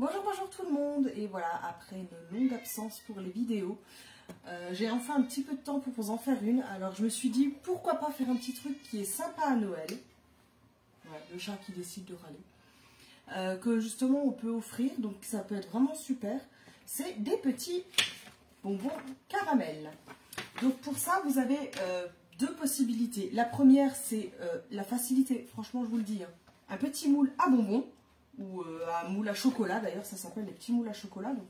Bonjour tout le monde, et voilà, après une longue absence pour les vidéos, j'ai enfin un petit peu de temps pour vous en faire une. Alors je me suis dit, pourquoi pas faire un petit truc qui est sympa à Noël, ouais, le chat qui décide de râler, que justement on peut offrir, donc ça peut être vraiment super, c'est des petits bonbons caramel. Donc pour ça vous avez deux possibilités. La première c'est la facilité, franchement je vous le dis, hein, un petit moule à bonbons, ou un moule à chocolat, d'ailleurs ça s'appelle les petits moules à chocolat. Donc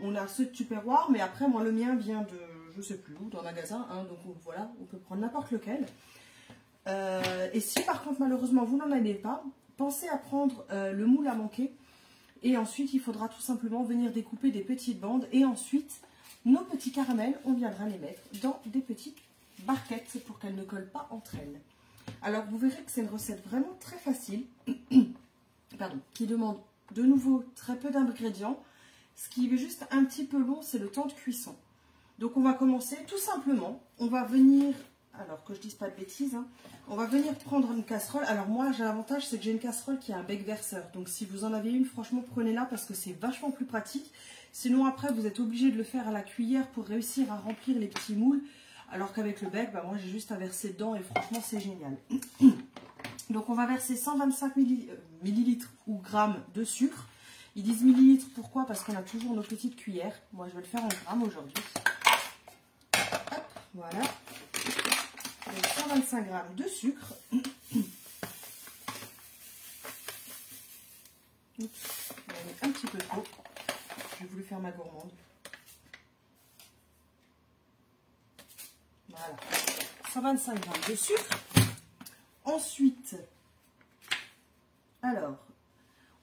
on a ceux de Tupperware, mais après moi le mien vient de je sais plus où, d'un magasin, hein, donc voilà, on peut prendre n'importe lequel. Et si par contre malheureusement vous n'en avez pas, pensez à prendre le moule à manquer, et ensuite il faudra tout simplement venir découper des petites bandes, et ensuite nos petits caramels, on viendra les mettre dans des petites barquettes pour qu'elles ne collent pas entre elles. Alors vous verrez que c'est une recette vraiment très facile. Pardon, qui demande de nouveau très peu d'ingrédients. Ce qui est juste un petit peu long, c'est le temps de cuisson. Donc on va commencer tout simplement. On va venir, alors que je dise pas de bêtises, hein, on va venir prendre une casserole. Alors moi j'ai l'avantage, c'est que j'ai une casserole qui a un bec verseur. Donc si vous en avez une, franchement prenez-la parce que c'est vachement plus pratique. Sinon après vous êtes obligé de le faire à la cuillère pour réussir à remplir les petits moules. Alors qu'avec le bec, bah, moi j'ai juste à verser dedans et franchement c'est génial. Donc on va verser 125 millilitres ou grammes de sucre. Ils disent millilitres, pourquoi? Parce qu'on a toujours nos petites cuillères. Moi je vais le faire en grammes aujourd'hui. Hop, voilà. Donc 125 grammes de sucre. Oups, on a mis un petit peu trop. J'ai voulu faire ma gourmande. Voilà. 125 grammes de sucre. Ensuite, alors,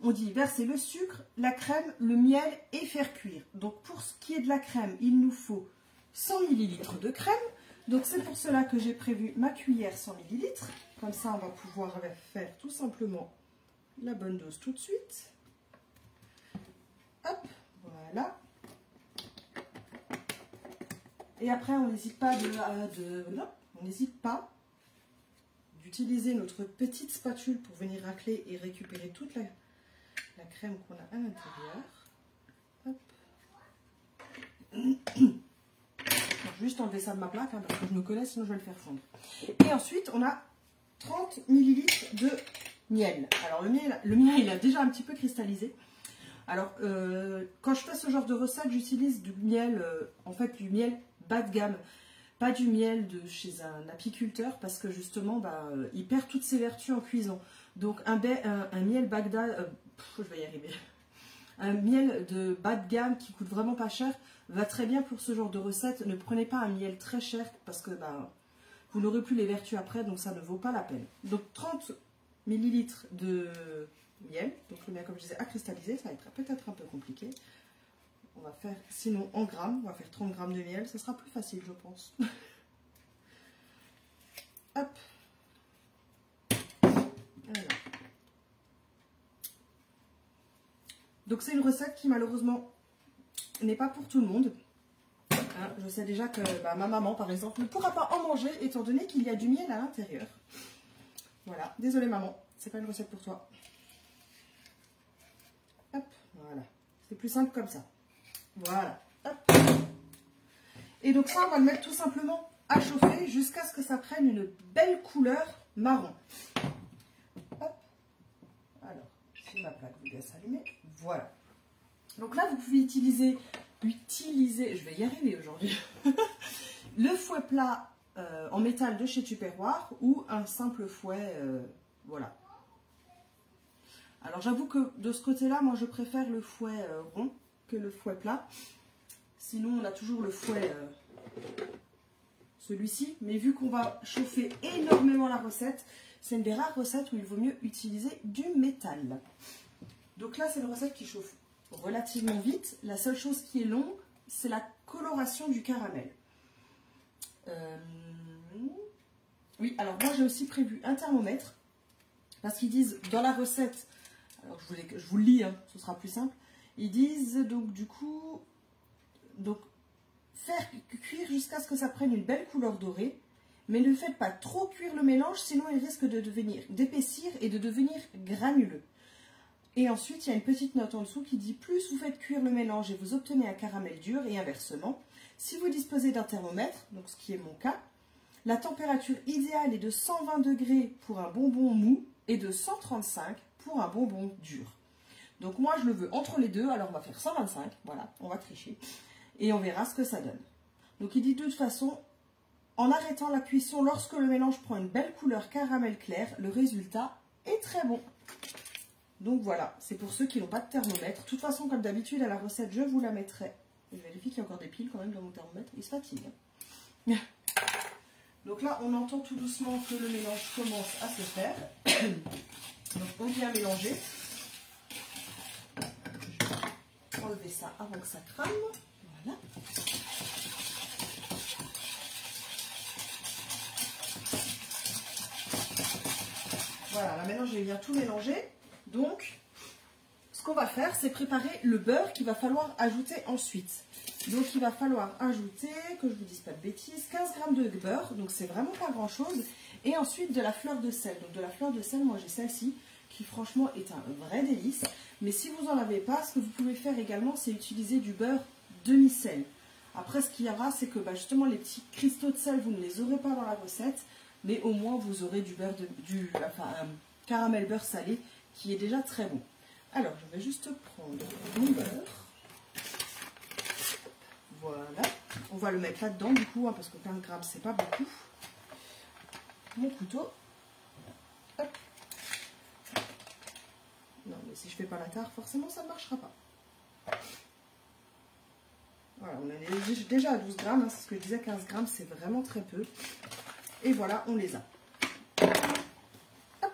on dit verser le sucre, la crème, le miel et faire cuire. Donc pour ce qui est de la crème, il nous faut 100 ml de crème. Donc c'est pour cela que j'ai prévu ma cuillère 100 ml. Comme ça, on va pouvoir faire tout simplement la bonne dose tout de suite. Hop, voilà. Et après, on n'hésite pas d'utiliser notre petite spatule pour venir racler et récupérer toute la crème qu'on a à l'intérieur. Juste enlever ça de ma plaque, hein, parce que je me connais, sinon je vais le faire fondre. Et ensuite, on a 30 ml de miel. Alors le mien, il a déjà un petit peu cristallisé. Alors, quand je fais ce genre de recette, j'utilise du miel, en fait du miel bas de gamme. Pas du miel de chez un apiculteur, parce que justement, bah, il perd toutes ses vertus en cuisson. Donc un miel Bagdad, je vais y arriver. Un miel de bas de gamme qui coûte vraiment pas cher va très bien pour ce genre de recette. Ne prenez pas un miel très cher parce que bah, vous n'aurez plus les vertus après, donc ça ne vaut pas la peine. Donc 30 ml de miel, donc le mien comme je disais à cristalliser, ça va être peut-être un peu compliqué. On va faire, sinon en grammes, on va faire 30 grammes de miel, ça sera plus facile je pense. Hop. Voilà. Donc c'est une recette qui malheureusement n'est pas pour tout le monde. Hein, je sais déjà que bah, ma maman par exemple ne pourra pas en manger étant donné qu'il y a du miel à l'intérieur. Voilà, désolée maman, c'est pas une recette pour toi. Hop, voilà, c'est plus simple comme ça. Voilà, hop. Et donc ça on va le mettre tout simplement à chauffer jusqu'à ce que ça prenne une belle couleur marron. Hop. Alors, si ma plaque vous laisse allumer, voilà. Donc là vous pouvez utiliser, je vais y arriver aujourd'hui, le fouet plat en métal de chez Tupperware ou un simple fouet, voilà. Alors j'avoue que de ce côté-là, moi je préfère le fouet rond que le fouet plat. Sinon on a toujours le fouet, celui-ci. Mais vu qu'on va chauffer énormément la recette, c'est une des rares recettes où il vaut mieux utiliser du métal. Donc là c'est une recette qui chauffe relativement vite. La seule chose qui est longue, c'est la coloration du caramel. Oui, alors moi j'ai aussi prévu un thermomètre. Parce qu'ils disent dans la recette, alors je vous le lis, hein, ce sera plus simple. Ils disent donc du coup, faire cuire jusqu'à ce que ça prenne une belle couleur dorée. Mais ne faites pas trop cuire le mélange, sinon il risque de d'épaissir et de devenir granuleux. Et ensuite, il y a une petite note en dessous qui dit « Plus vous faites cuire le mélange et vous obtenez un caramel dur et inversement. Si vous disposez d'un thermomètre, donc ce qui est mon cas, la température idéale est de 120 degrés pour un bonbon mou et de 135 pour un bonbon dur. » Donc moi, je le veux entre les deux, alors on va faire 125, voilà, on va tricher. Et on verra ce que ça donne. Donc il dit de toute façon, en arrêtant la cuisson, lorsque le mélange prend une belle couleur caramel clair, le résultat est très bon. Donc voilà, c'est pour ceux qui n'ont pas de thermomètre. De toute façon, comme d'habitude, à la recette, je vous la mettrai. Je vérifie qu'il y a encore des piles quand même dans mon thermomètre. Il se fatigue. Donc là, on entend tout doucement que le mélange commence à se faire. Donc on vient mélanger. Je vais enlever ça avant que ça crame. Voilà. Voilà, là maintenant je vais bien tout mélanger. Donc, ce qu'on va faire, c'est préparer le beurre qu'il va falloir ajouter ensuite. Donc, il va falloir ajouter, que je ne vous dise pas de bêtises, 15 g de beurre. Donc, c'est vraiment pas grand-chose. Et ensuite, de la fleur de sel. Donc, de la fleur de sel, moi j'ai celle-ci, qui franchement est un vrai délice. Mais si vous n'en avez pas, ce que vous pouvez faire également, c'est utiliser du beurre demi-sel. Après, ce qu'il y aura, c'est que justement, les petits cristaux de sel, vous ne les aurez pas dans la recette. Mais au moins, vous aurez du beurre caramel beurre salé, qui est déjà très bon. Alors, je vais juste prendre mon beurre. Voilà. On va le mettre là-dedans, du coup, parce que 15 grammes, c'est pas beaucoup. Mon couteau. Hop. Non, mais si je fais pas la tare, forcément, ça ne marchera pas. Voilà, on est déjà à 12 grammes. Hein, c'est ce que je disais, 15 grammes, c'est vraiment très peu. Et voilà, on les a. Hop,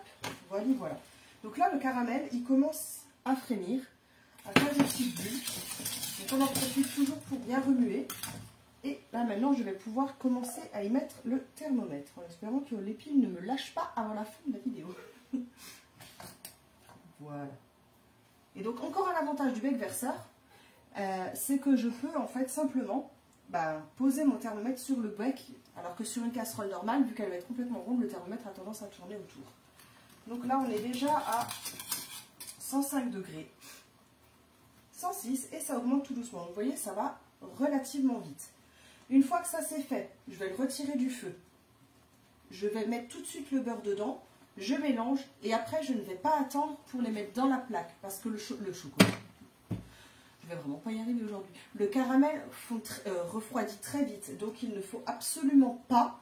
voilà. Donc là, le caramel, il commence à frémir, à faire des petites bulles. Donc on en profite toujours pour bien remuer. Et là, maintenant, je vais pouvoir commencer à y mettre le thermomètre, en espérant que les piles ne me lâchent pas avant la fin de la vidéo. Voilà. Et donc, encore un avantage du bec verseur, c'est que je peux, en fait, simplement poser mon thermomètre sur le bec, alors que sur une casserole normale, vu qu'elle va être complètement ronde, le thermomètre a tendance à tourner autour. Donc là, on est déjà à 105 degrés, 106, et ça augmente tout doucement. Donc, vous voyez, ça va relativement vite. Une fois que ça c'est fait, je vais le retirer du feu. Je vais mettre tout de suite le beurre dedans, je mélange, et après, je ne vais pas attendre pour les mettre dans la plaque, parce que le chocolat, je vais vraiment pas y arriver aujourd'hui. Le caramel refroidit très vite, donc il ne faut absolument pas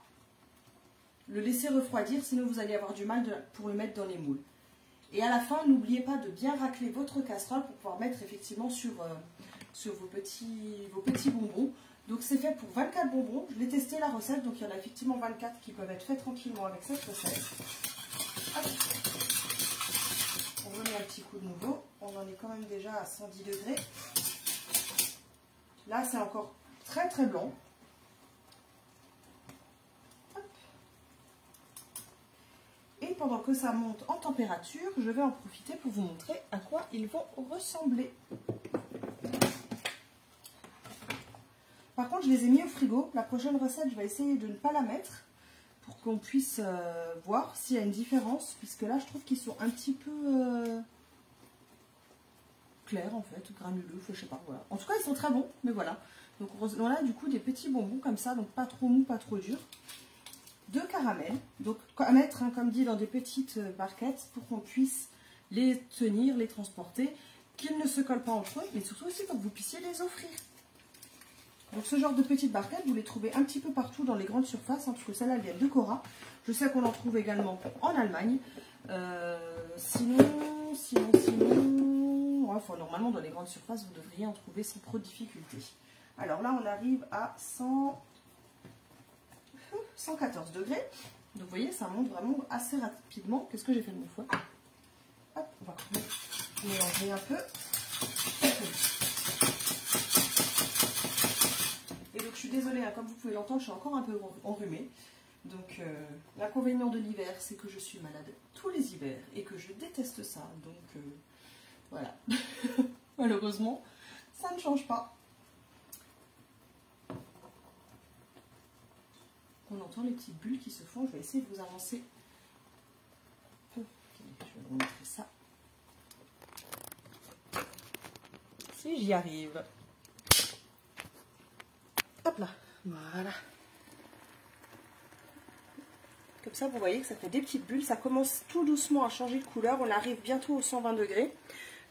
le laisser refroidir, sinon vous allez avoir du mal pour le mettre dans les moules. Et à la fin, n'oubliez pas de bien racler votre casserole pour pouvoir mettre effectivement sur vos petits bonbons. Donc c'est fait pour 24 bonbons. Je l'ai testé la recette, donc il y en a effectivement 24 qui peuvent être faits tranquillement avec cette recette. Hop. On remet un petit coup de nouveau. On en est quand même déjà à 110 degrés. Là, c'est encore très très blanc. Et pendant que ça monte en température, je vais en profiter pour vous montrer à quoi ils vont ressembler. Par contre, je les ai mis au frigo. La prochaine recette, je vais essayer de ne pas la mettre pour qu'on puisse voir s'il y a une différence. Puisque là, je trouve qu'ils sont un petit peu clairs en fait, granuleux, je sais pas. Voilà. En tout cas, ils sont très bons, mais voilà. Donc on a du coup des petits bonbons comme ça, donc pas trop mou, pas trop dur. De caramel, donc à mettre, hein, comme dit, dans des petites barquettes pour qu'on puisse les tenir, les transporter, qu'ils ne se collent pas entre eux, mais surtout aussi pour que vous puissiez les offrir. Donc ce genre de petites barquettes, vous les trouvez un petit peu partout dans les grandes surfaces, hein, parce que celles-là, elles viennent de Cora. Je sais qu'on en trouve également en Allemagne. Sinon, enfin, normalement dans les grandes surfaces, vous devriez en trouver sans trop de difficulté. Alors là, on arrive à 114 degrés. Donc vous voyez, ça monte vraiment assez rapidement. Qu'est-ce que j'ai fait de mon foie? Hop, on va mélanger un peu. Et donc je suis désolée, hein, comme vous pouvez l'entendre, je suis encore un peu enrhumée. Donc l'inconvénient de l'hiver, c'est que je suis malade tous les hivers et que je déteste ça. Donc voilà. Malheureusement, ça ne change pas. On entend les petites bulles qui se font. Je vais essayer de vous avancer. Je vais remontrer ça. Et j'y arrive. Hop là, voilà. Comme ça, vous voyez que ça fait des petites bulles. Ça commence tout doucement à changer de couleur. On arrive bientôt aux 120 degrés.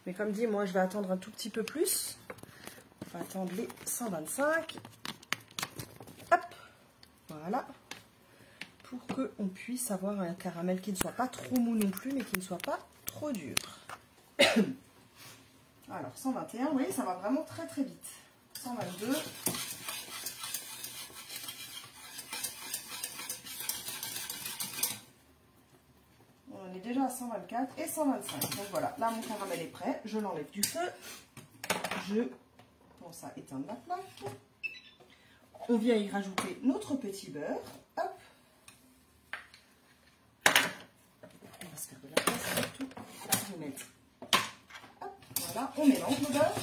Mais comme dit, moi, je vais attendre un tout petit peu plus. On va attendre les 125. Hop, voilà. Pour qu'on puisse avoir un caramel qui ne soit pas trop mou non plus, mais qui ne soit pas trop dur. Alors, 121, vous voyez, ça va vraiment très très vite. 122. On est déjà à 124 et 125. Donc voilà, là mon caramel est prêt. Je l'enlève du feu. Je pense à éteindre la plaque. On vient y rajouter notre petit beurre. Hop. On va se faire de la place surtout. Je vais mettre. Hop, voilà, on mélange le beurre.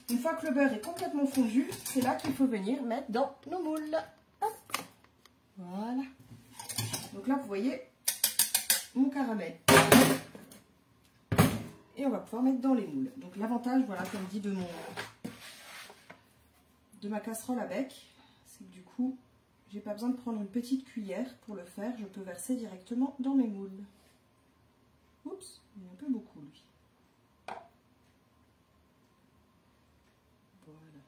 Une fois que le beurre est complètement fondu, c'est là qu'il faut venir mettre dans nos moules. Hop. Voilà. Donc là, vous voyez mon caramel. Et on va pouvoir mettre dans les moules. Donc l'avantage, voilà, comme dit de ma casserole à bec, c'est que du coup, j'ai pas besoin de prendre une petite cuillère pour le faire. Je peux verser directement dans mes moules. Oups, il est un peu beaucoup lui. Voilà.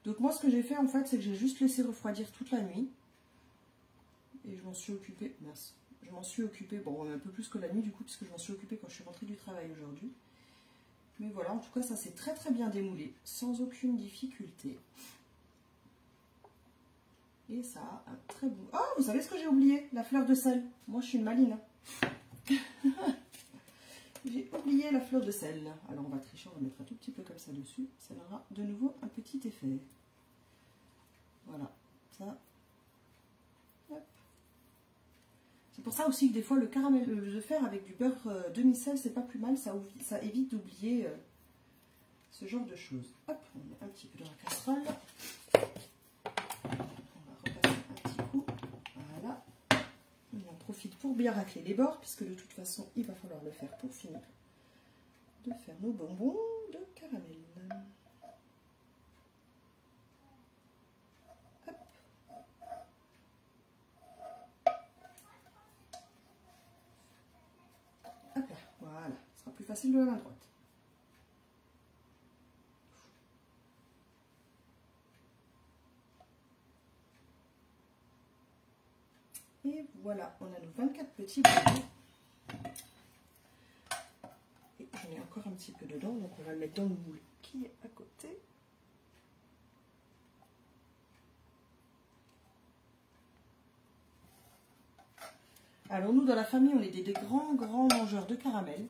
Donc moi, ce que j'ai fait en fait, c'est que j'ai juste laissé refroidir toute la nuit. Et je m'en suis occupée. Mince. Je m'en suis occupée, bon, un peu plus que la nuit du coup, puisque je m'en suis occupée quand je suis rentrée du travail aujourd'hui. Mais voilà, en tout cas, ça s'est très très bien démoulé, sans aucune difficulté. Et ça a un très bon... Oh, vous savez ce que j'ai oublié? La fleur de sel. Moi, je suis une maline. J'ai oublié la fleur de sel. Alors, on va tricher, on va mettre un tout petit peu comme ça dessus. Ça aura de nouveau un petit effet. Voilà, ça... C'est pour ça aussi que des fois le caramel de faire avec du beurre demi-sel, c'est pas plus mal, ça évite d'oublier ce genre de choses. Hop, on met un petit peu dans la casserole. On va repasser un petit coup. Voilà. On en profite pour bien racler les bords, puisque de toute façon, il va falloir le faire pour finir de faire nos bonbons de caramel. Hop là, voilà, ce sera plus facile de la main droite. Et voilà, on a nos 24 petits bonbons. Et j'en ai encore un petit peu dedans, donc on va le mettre dans le moule qui est à côté. Alors nous, dans la famille, on est des grands mangeurs de caramel.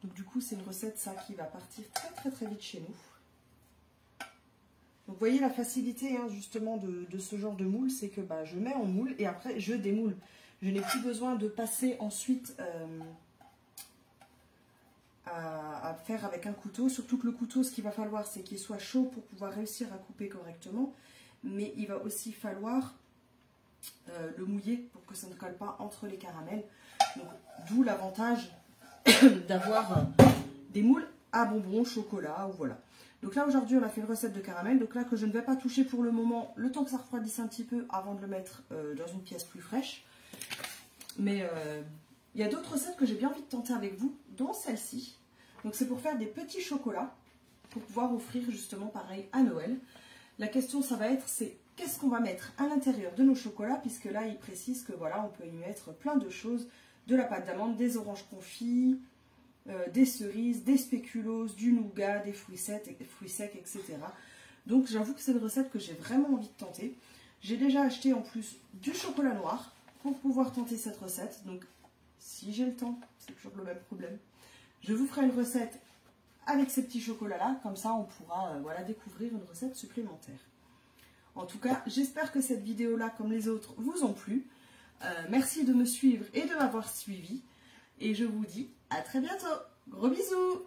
Donc du coup, c'est une recette, ça, qui va partir très vite chez nous. Donc vous voyez la facilité, hein, justement, de ce genre de moule, c'est que bah, je mets en moule et après, je démoule. Je n'ai plus besoin de passer ensuite à faire avec un couteau. Surtout que le couteau, ce qu'il va falloir, c'est qu'il soit chaud pour pouvoir réussir à couper correctement. Mais il va aussi falloir... le mouiller pour que ça ne colle pas entre les caramels. D'où l'avantage d'avoir des moules à bonbons, chocolat ou voilà. Donc là aujourd'hui on a fait une recette de caramel, donc là que je ne vais pas toucher pour le moment, le temps que ça refroidisse un petit peu avant de le mettre dans une pièce plus fraîche. Mais il y a d'autres recettes que j'ai bien envie de tenter avec vous, dont celle-ci. Donc c'est pour faire des petits chocolats, pour pouvoir offrir justement pareil à Noël. La question ça va être, c'est qu'est-ce qu'on va mettre à l'intérieur de nos chocolats, puisque là il précise que voilà, on peut y mettre plein de choses, de la pâte d'amande, des oranges confits, des cerises, des spéculoos, du nougat, des fruits secs, etc. Donc j'avoue que c'est une recette que j'ai vraiment envie de tenter. J'ai déjà acheté en plus du chocolat noir pour pouvoir tenter cette recette. Donc si j'ai le temps, c'est toujours le même problème. Je vous ferai une recette avec ces petits chocolats-là, comme ça on pourra voilà, découvrir une recette supplémentaire. En tout cas, j'espère que cette vidéo-là, comme les autres, vous ont plu. Merci de me suivre et de m'avoir suivi. Et je vous dis à très bientôt. Gros bisous!